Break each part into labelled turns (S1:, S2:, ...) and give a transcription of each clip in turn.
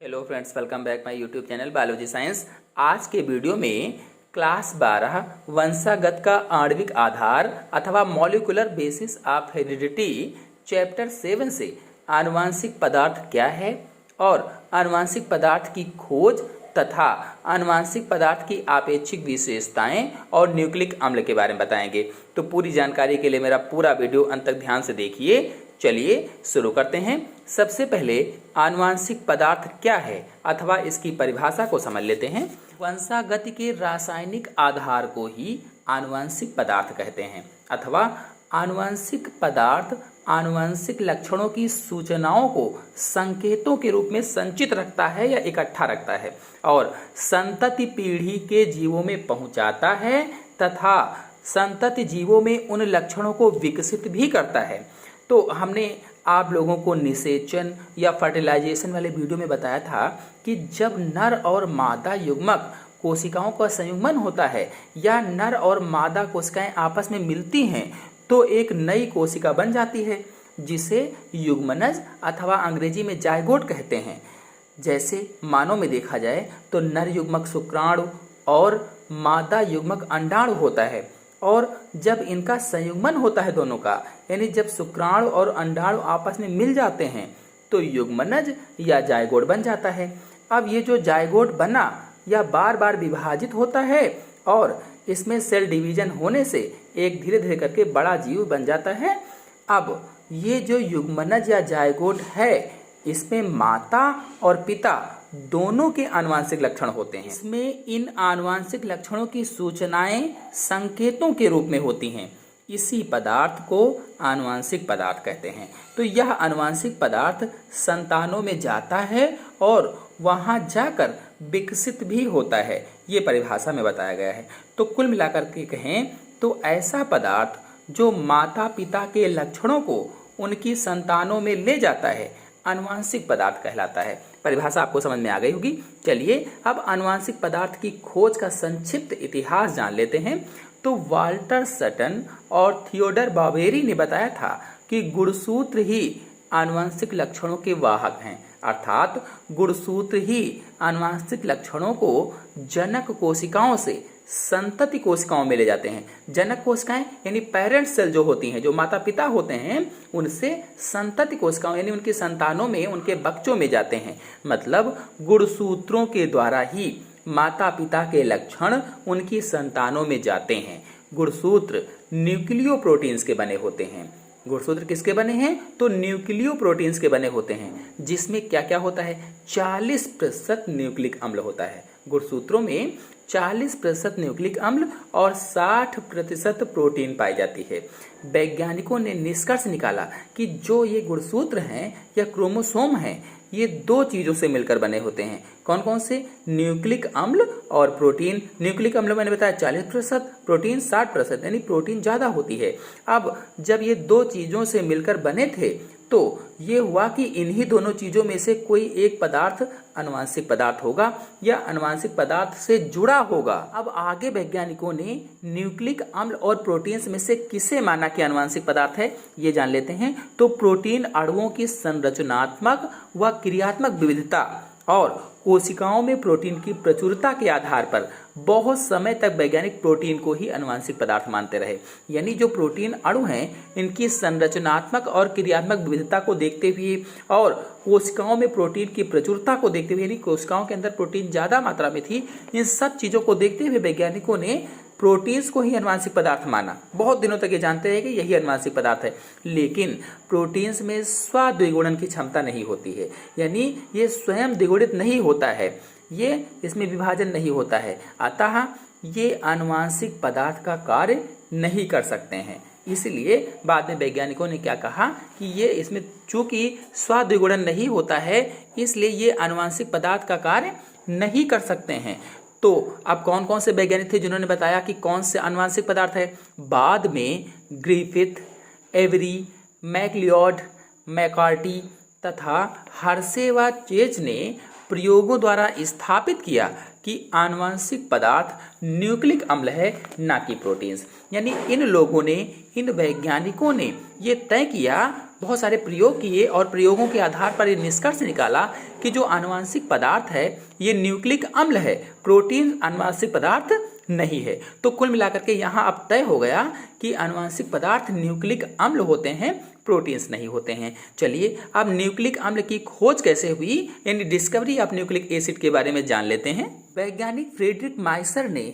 S1: Hello friends, welcome back my YouTube channel biology science. आज के video में class 12 वंशागत का आणविक आधार अथवा molecular basis of heredity chapter 7 से आनुवांशिक पदार्थ क्या है और आनुवांशिक पदार्थ की खोज तथा आनुवांशिक पदार्थ की आपेक्षिक विशेषताएं और न्यूक्लिक अम्ल के बारे में बताएंगे। तो पूरी जानकारी के लिए मेरा पूरा वीडियो अंत तक ध्यान से देखिए। चलिए शुरू करते हैं। सबसे पहले आनुवांशिक पदार्थ क्या है अथवा इसकी परिभाषा को समझ लेते हैं। वंशागति के रासायनिक आधार को ही आनुवांशिक पदार्थ कहते हैं अथवा आनुवांशिक पदार्थ आनुवांशिक लक्षणों की सूचनाओं को संकेतों के रूप में संचित रखता है या इकट्ठा रखता है और संतति पीढ़ी के जीवों में पहुंचाता है तथा संतति जीवों में उन लक्षणों को विकसित भी करता है। तो हमने आप लोगों को निषेचन या फर्टिलाइजेशन वाले वीडियो में बताया था कि जब नर और मादा युग्मक कोशिकाओं का संयुग्मन होता है या नर और मादा कोशिकाएं आपस में मिलती हैं तो एक नई कोशिका बन जाती है जिसे युग्मनज अथवा अंग्रेजी में जायगोट कहते हैं। जैसे मानव में देखा जाए तो नर युग्मक शुक्राणु और मादा युग्मक अंडाणु होता है और जब इनका संयुग्मन होता है दोनों का, यानी जब शुक्राणु और अंडाणु आपस में मिल जाते हैं तो युग्मनज या जायगोट बन जाता है। अब ये जो जायगोट बना या बार बार विभाजित होता है और इसमें सेल डिवीजन होने से एक धीरे धीरे करके बड़ा जीव बन जाता है। अब ये जो युग्मनज या जायगोट है इसमें माता और पिता दोनों के आनुवांशिक लक्षण होते हैं। इसमें इन आनुवांशिक लक्षणों की सूचनाएं संकेतों के रूप में होती हैं। इसी पदार्थ को आनुवांशिक पदार्थ कहते हैं। तो यह आनुवांशिक पदार्थ संतानों में जाता है और वहां जाकर विकसित भी होता है। ये परिभाषा में बताया गया है। तो कुल मिलाकर के कहें तो ऐसा पदार्थ जो माता पिता के लक्षणों को उनकी संतानों में ले जाता है आनुवांशिक पदार्थ कहलाता है। परिभाषा आपको समझ में आ गई होगी। चलिए अब आनुवांशिक पदार्थ की खोज का संक्षिप्त इतिहास जान लेते हैं। तो वाल्टर सटन और थियोडर बावेरी ने बताया था कि गुणसूत्र ही आनुवांशिक लक्षणों के वाहक हैं, अर्थात गुणसूत्र ही आनुवांशिक लक्षणों को जनक कोशिकाओं से संतति कोशिकाओं में ले जाते हैं। जनक कोशिकाएं यानी पेरेंट सेल जो होती हैं, जो माता पिता होते हैं, उनसे संतति कोशिकाओं यानी उनकी संतानों में, उनके बच्चों में जाते हैं। मतलब गुणसूत्रों के द्वारा ही माता पिता के लक्षण उनकी संतानों में जाते हैं। गुणसूत्र न्यूक्लियो प्रोटीन्स के बने होते हैं। गुणसूत्र किसके बने हैं? तो न्यूक्लियो प्रोटीन्स के बने होते हैं, जिसमें क्या क्या होता है? 40% न्यूक्लिक अम्ल होता है। गुणसूत्रों में 40% न्यूक्लिक अम्ल और 60% प्रोटीन पाई जाती है। वैज्ञानिकों ने निष्कर्ष निकाला कि जो ये गुणसूत्र हैं या क्रोमोसोम हैं, ये दो चीजों से मिलकर बने होते हैं। कौन कौन से? न्यूक्लिक अम्ल और प्रोटीन। न्यूक्लिक अम्ल मैंने बताया 40%, प्रोटीन 60%, यानी प्रोटीन ज्यादा होती है। अब जब ये दो चीजों से मिलकर बने थे तो ये हुआ कि इन्हीं दोनों चीजों में से कोई एक पदार्थ आनुवांशिक पदार्थ होगा या आनुवांशिक पदार्थ से जुड़ा होगा। अब आगे वैज्ञानिकों ने न्यूक्लिक अम्ल और प्रोटीन्स में से किसे माना कि आनुवांशिक पदार्थ है, ये जान लेते हैं। तो प्रोटीन अणुओं की संरचनात्मक व क्रियात्मक विविधता और कोशिकाओं में प्रोटीन की प्रचुरता के आधार पर बहुत समय तक वैज्ञानिक प्रोटीन को ही आनुवांशिक पदार्थ मानते रहे। यानी जो प्रोटीन अणु हैं, इनकी संरचनात्मक और क्रियात्मक विविधता को देखते हुए और कोशिकाओं में प्रोटीन की प्रचुरता को देखते हुए, यानी कोशिकाओं के अंदर प्रोटीन ज्यादा मात्रा में थी, इन सब चीजों को देखते हुए वैज्ञानिकों ने प्रोटीन्स को ही आनुवांशिक पदार्थ माना। बहुत दिनों तक ये जानते हैं कि यही आनुवांशिक पदार्थ है, लेकिन प्रोटीन्स में स्व-द्विगुणन की क्षमता नहीं होती है, यानी ये स्वयं द्विगुणित नहीं होता है, ये इसमें विभाजन नहीं होता है, अतः ये आनुवांशिक पदार्थ का कार्य नहीं कर सकते हैं। इसलिए बाद में वैज्ञानिकों ने क्या कहा कि ये इसमें चूंकि स्व-द्विगुणन नहीं होता है, इसलिए ये आनुवांशिक पदार्थ का कार्य नहीं कर सकते हैं। तो अब कौन कौन से वैज्ञानिक थे जिन्होंने बताया कि कौन से आनुवांशिक पदार्थ है? बाद में ग्रिफिथ, एवरी, मैक्लिओड, मैकार्टी तथा हर्शे व चेज ने प्रयोगों द्वारा स्थापित किया कि आनुवांशिक पदार्थ न्यूक्लिक अम्ल है, ना कि प्रोटीन्स। यानी इन लोगों ने, इन वैज्ञानिकों ने ये तय किया बहुत सारे प्रयोग किए और प्रयोगों के आधार पर ये निष्कर्ष निकाला कि जो आनुवंशिक पदार्थ है ये न्यूक्लिक अम्ल है, प्रोटीन आनुवंशिक पदार्थ नहीं है। तो कुल मिलाकर के यहाँ अब तय हो गया कि आनुवंशिक पदार्थ न्यूक्लिक अम्ल होते हैं, प्रोटीन्स नहीं होते हैं। चलिए अब न्यूक्लिक अम्ल की खोज कैसे हुई, यानी डिस्कवरी ऑफ न्यूक्लिक एसिड के बारे में जान लेते हैं। वैज्ञानिक फ्रेडरिक माइसर ने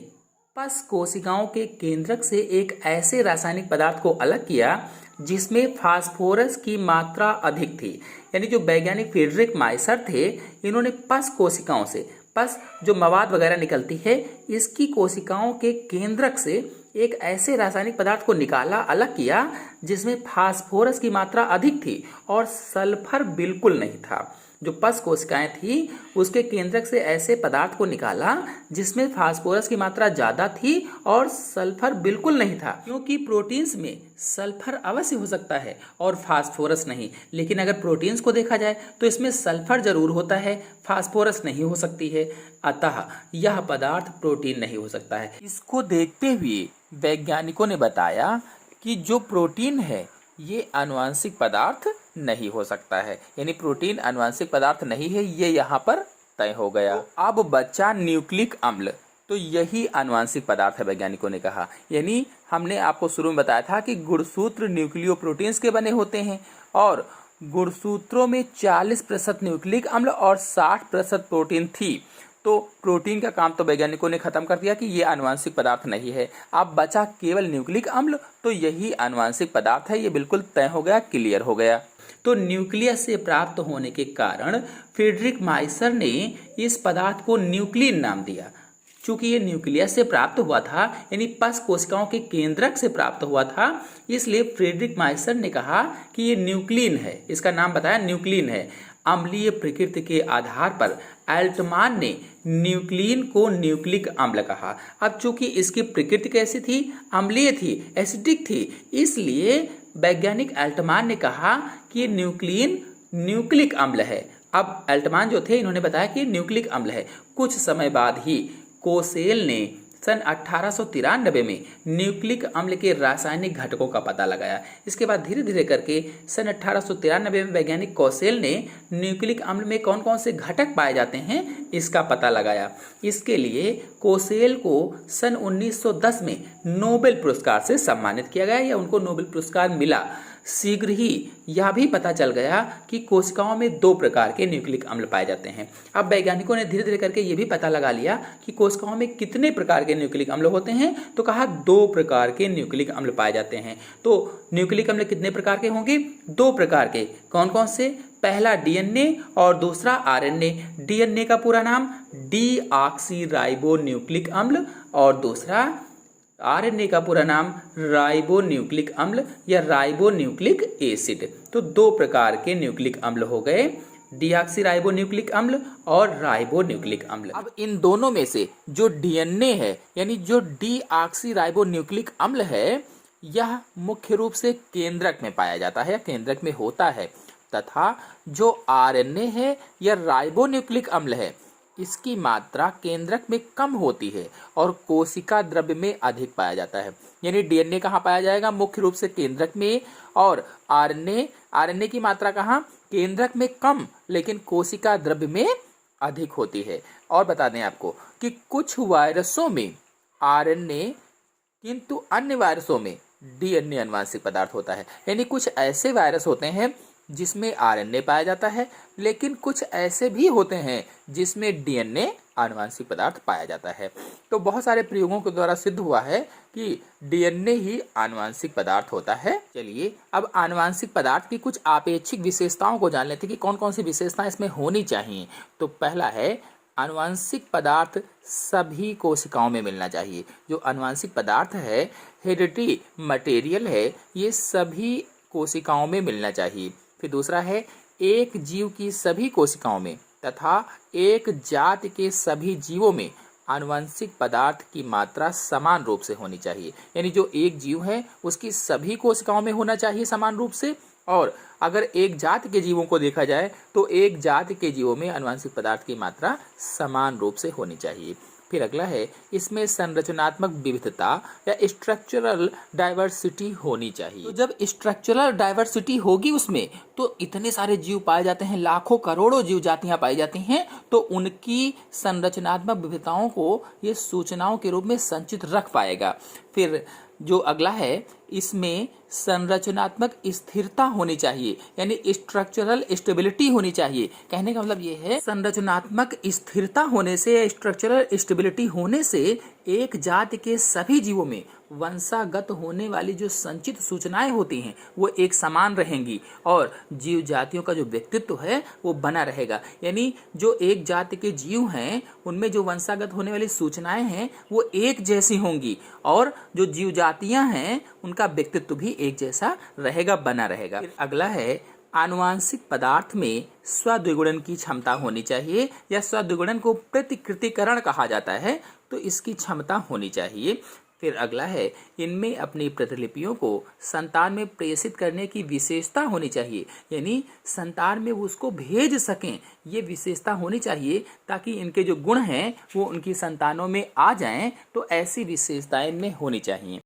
S1: पस कोशिकाओं के केंद्रक से एक ऐसे रासायनिक पदार्थ को अलग किया जिसमें फास्फोरस की मात्रा अधिक थी। यानी जो वैज्ञानिक फ्रेडरिक माइसर थे, इन्होंने पस कोशिकाओं से, पस जो मवाद वगैरह निकलती है, इसकी कोशिकाओं के केंद्रक से एक ऐसे रासायनिक पदार्थ को निकाला, अलग किया जिसमें फास्फोरस की मात्रा अधिक थी और सल्फर बिल्कुल नहीं था। जो पस कोशिकाएं थी उसके केंद्रक से ऐसे पदार्थ को निकाला जिसमें फास्फोरस की मात्रा ज्यादा थी और सल्फर बिल्कुल नहीं था, क्योंकि प्रोटीन्स में सल्फर अवश्य हो सकता है और फास्फोरस नहीं। लेकिन अगर प्रोटीन्स को देखा जाए तो इसमें सल्फर जरूर होता है, फास्फोरस नहीं हो सकती है, अतः यह पदार्थ प्रोटीन नहीं हो सकता है। इसको देखते हुए वैज्ञानिकों ने बताया कि जो प्रोटीन है ये आनुवंशिक पदार्थ नहीं हो सकता है, यानी प्रोटीन आनुवंशिक पदार्थ नहीं है, ये यहाँ पर तय हो गया। अब बचा न्यूक्लिक अम्ल, तो यही आनुवंशिक पदार्थ है वैज्ञानिकों ने कहा। यानी हमने आपको शुरू में बताया था कि गुणसूत्र न्यूक्लियोप्रोटीन्स के बने होते हैं और गुणसूत्रों में 40% न्यूक्लिक अम्ल और 60% प्रोटीन थी। तो प्रोटीन का काम तो वैज्ञानिकों ने खत्म कर दिया कि ये आनुवंशिक पदार्थ नहीं है। अब बचा केवल न्यूक्लिक अम्ल, तो यही आनुवंशिक पदार्थ है, ये बिल्कुल तय हो गया, क्लियर हो गया। तो न्यूक्लियस से प्राप्त होने के कारण फ्रेडरिक माइसर ने इस पदार्थ को न्यूक्लिन नाम दिया। चूंकि ये न्यूक्लियस से प्राप्त हुआ था, यानी पस कोशिकाओं के केंद्रक से प्राप्त हुआ था, इसलिए फ्रेडरिक माइसर ने कहा कि ये न्यूक्लिन है, इसका नाम बताया न्यूक्लिन है। अम्लीय प्रकृति के आधार पर एल्टमान ने न्यूक्लिन को न्यूक्लिक अम्ल कहा। अब चूंकि इसकी प्रकृति कैसी थी, अम्लीय थी, एसिडिक थी, इसलिए वैज्ञानिक एल्टमान ने कहा कि ये न्यूक्लिन न्यूक्लिक अम्ल है। अब एल्टमान जो थे इन्होंने बताया कि न्यूक्लिक अम्ल है। कुछ समय बाद ही कोसेल ने सन 1893 में न्यूक्लिक अम्ल के रासायनिक घटकों का पता लगाया। इसके बाद धीरे धीरे करके सन 1893 में वैज्ञानिक कोसेल ने न्यूक्लिक अम्ल में कौन कौन से घटक पाए जाते हैं इसका पता लगाया। इसके लिए कोसेल को सन 1910 में नोबेल पुरस्कार से सम्मानित किया गया या उनको नोबेल पुरस्कार मिला। शीघ्र ही यह भी पता चल गया कि कोशिकाओं में 2 प्रकार के न्यूक्लिक अम्ल पाए जाते हैं। अब वैज्ञानिकों ने धीरे धीरे करके ये भी पता लगा लिया कि कोशिकाओं में कितने प्रकार के न्यूक्लिक अम्ल होते हैं, तो कहा 2 प्रकार के न्यूक्लिक अम्ल पाए जाते हैं। तो न्यूक्लिक अम्ल कितने प्रकार के होंगे? 2 प्रकार के। कौन कौन से? पहला डीएनए और दूसरा आरएनए। डीएनए का पूरा नाम डीऑक्सीराइबो न्यूक्लिक अम्ल और दूसरा आरएनए का पूरा नाम राइबो न्यूक्लिक अम्ल या राइबो न्यूक्लिक एसिड। तो 2 प्रकार के न्यूक्लिक अम्ल हो गए, डीऑक्सीराइबो न्यूक्लिक अम्ल और राइबो न्यूक्लिक अम्ल। अब इन दोनों में से जो डीएनए है यानी जो डीऑक्सीराइबो न्यूक्लिक अम्ल है, यह मुख्य रूप से केंद्रक में पाया जाता है या केंद्रक में होता है, तथा जो आरएनए है या राइबो न्यूक्लिक अम्ल है, इसकी मात्रा केंद्रक में कम होती है और कोशिका द्रव्य में अधिक पाया जाता है। यानी डीएनए कहाँ पाया जाएगा? मुख्य रूप से केंद्रक में, और आरएनए की मात्रा कहाँ? केंद्रक में कम लेकिन कोशिका द्रव्य में अधिक होती है। और बता दें आपको कि कुछ वायरसों में आरएनए किंतु अन्य वायरसों में डीएनए आनुवंशिक पदार्थ होता है। यानी कुछ ऐसे वायरस होते हैं जिसमें आरएनए पाया जाता है, लेकिन कुछ ऐसे भी होते हैं जिसमें डीएनए आनुवंशिक पदार्थ पाया जाता है। तो बहुत सारे प्रयोगों के द्वारा सिद्ध हुआ है कि डीएनए ही आनुवंशिक पदार्थ होता है। चलिए अब आनुवंशिक पदार्थ की कुछ आपेक्षिक विशेषताओं को जान लेते हैं कि कौन कौन सी विशेषताएं इसमें होनी चाहिए। तो पहला है, आनुवंशिक पदार्थ सभी कोशिकाओं में मिलना चाहिए। जो आनुवंशिक पदार्थ है, हेरिडिटरी मटेरियल है, ये सभी कोशिकाओं में मिलना चाहिए। फिर दूसरा है, एक जीव की सभी कोशिकाओं में तथा एक जाति के सभी जीवों में आनुवंशिक पदार्थ की मात्रा समान रूप से होनी चाहिए। यानी जो एक जीव है उसकी सभी कोशिकाओं में होना चाहिए समान रूप से, और अगर एक जाति के जीवों को देखा जाए तो एक जाति के जीवों में आनुवंशिक पदार्थ की मात्रा समान रूप से होनी चाहिए। फिर अगला है, इसमें संरचनात्मक विविधता या स्ट्रक्चरल डाइवर्सिटी होनी चाहिए। तो जब स्ट्रक्चरल डाइवर्सिटी होगी उसमें, तो इतने सारे जीव पाए जाते हैं, लाखों करोड़ों जीव जातियां पाई जाती हैं, तो उनकी संरचनात्मक विविधताओं को ये सूचनाओं के रूप में संचित रख पाएगा। फिर जो अगला है, इसमें संरचनात्मक स्थिरता होनी चाहिए, यानी स्ट्रक्चरल स्टेबिलिटी होनी चाहिए। कहने का मतलब ये है, संरचनात्मक स्थिरता होने से, स्ट्रक्चरल स्टेबिलिटी होने से एक जाति के सभी जीवों में वंशागत होने वाली जो संचित सूचनाएं होती हैं वो एक समान रहेंगी और जीव जातियों का जो व्यक्तित्व है वो बना रहेगा। यानी जो एक जाति के जीव हैं उनमें जो वंशागत होने वाली सूचनाएं हैं वो एक जैसी होंगी और जो जीव जातियां हैं उनका व्यक्तित्व भी एक जैसा रहेगा, बना रहेगा। फिर अगला है, आनुवांशिक पदार्थ में स्वद्विगुणन की क्षमता होनी चाहिए, या स्वद्विगुणन को प्रतिकृतिकरण कहा जाता है, तो इसकी क्षमता होनी चाहिए। फिर अगला है, इनमें अपनी प्रतिलिपियों को संतान में प्रेषित करने की विशेषता होनी चाहिए, यानी संतान में वो उसको भेज सकें, ये विशेषता होनी चाहिए ताकि इनके जो गुण हैं वो उनकी संतानों में आ जाएं, तो ऐसी विशेषताएं इनमें होनी चाहिए।